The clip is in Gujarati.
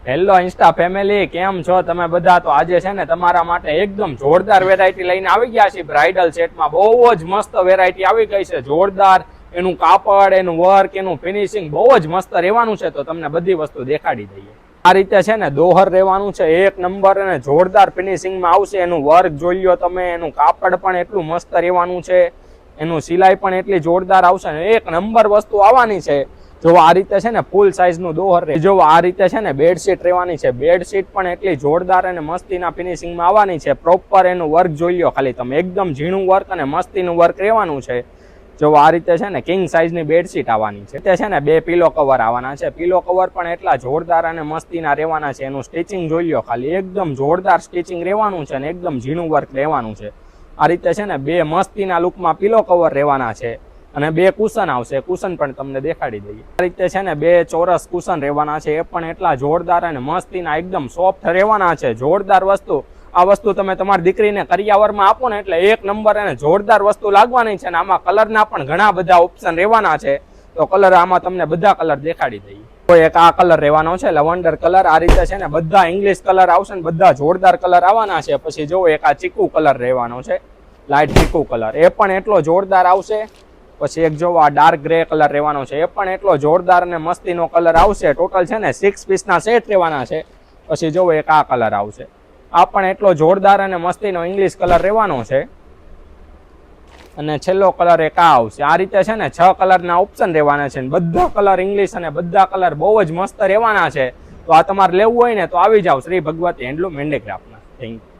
હેલો ઇન્સ્ટા ફેમિલી, કેમ છો તમે બધા? તો આજે છે ને તમારા માટે એકદમ જોરદાર વેરાયટી લઈને આવી ગયા છે બ્રાઇડલ સેટમાં. બહુ જ મસ્ત વેરાયટી આવી ગઈ છે, જોરદાર. એનું કાપડ, એનું વર્ક, એનું ફિનિશિંગ બહુ જ મસ્ત રહેવાનું છે. તો તમને બધી વસ્તુ દેખાડી દઈએ. આ રીતે છે ને દોહર રહેવાનું છે, એક નંબર અને જોરદાર ફિનિશિંગમાં આવશે. એનું વર્ક જોઈ લો તમે, એનું કાપડ પણ એટલું મસ્ત રહેવાનું છે, એનું સિલાઈ પણ એટલી જોરદાર આવશે. એક નંબર વસ્તુ આવવાની છે. જો આ રીતે છે ને ફૂલ સાઇઝ નું દોહર રહે. જો આ રીતે છે ને બેડશીટ રહેવાની છે, બેડશીટ પણ એટલી જોરદાર અને મસ્તીના ફિનિશિંગમાં આવવાની છે. પ્રોપર એનું વર્ક જોઈ લો ખાલી તમે, એકદમ ઝીણું વર્ક અને મસ્તીનું વર્ક રહેવાનું છે. જો આ રીતે છે ને કિંગ સાઇઝની બેડશીટ આવવાની છે. તે છે ને 2 પિલો કવર આવવાના છે. પિલો કવર પણ એટલા જોરદાર અને મસ્તીના રહેવાના છે. એનું સ્ટિચિંગ જોઈ લો ખાલી, એકદમ જોરદાર સ્ટિચિંગ રહેવાનું છે અને એકદમ ઝીણું વર્ક રહેવાનું છે. આ રીતે છે ને 2 મસ્તીના લુકમાં પિલો કવર રહેવાના છે અને 2 કુશન આવશે. કુશન પણ તમને દેખાડી દઈએ. આ રીતે છે ને 2 ચોરસ કુશન રહેવાના છે. એ પણ એટલા જોરદાર અને મસ્તીના એકદમ સોફ્ટ રહેવાના છે. જોરદાર વસ્તુ. આ વસ્તુ તમે તમારી દીકરીને કરિયાવરમાં આપો ને એટલે એક નંબર અને જોરદાર વસ્તુ લાગવાની છે. અને આમાં કલરના પણ ઘણા બધા ઓપ્શન રહેવાના છે. તો કલર આમાં તમને બધા કલર દેખાડી દઈએ. તો એક આ કલર રહેવાનો છે, લવંડર કલર. આ રીતે છે ને બધા ઇંગ્લિશ કલર આવશે ને બધા જોરદાર કલર આવવાના છે. પછી જો એક આ ચીકુ કલર રહેવાનો છે, લાઇટ ચીકુ કલર. એ પણ એટલો જોરદાર આવશે. પછી એક જો આ ડાર્ક ગ્રે કલર રહેવાનો છે, એ પણ એટલો જોરદાર અને મસ્તીનો કલર આવશે. ટોટલ છે ને 6 પીસના સેટ રહેવાના છે. પછી જો એક આ કલર આવશે, આ પણ એટલો જોરદાર અને મસ્તીનો ઇંગ્લિશ કલર રહેવાનો છે. અને છેલ્લો કલર એક આ આવશે. આ રીતે છે ને 6 કલરના ઓપ્શન રહેવાના છે. બધા કલર ઇંગ્લિશ અને બધા કલર બહુ જ મસ્ત રહેવાના છે. તો આ તમારે લેવું હોય ને તો આવી જાવ શ્રી ભગવતી હેન્ડલૂમ હેન્ડીક્રાફ્ટમાં. Thank you.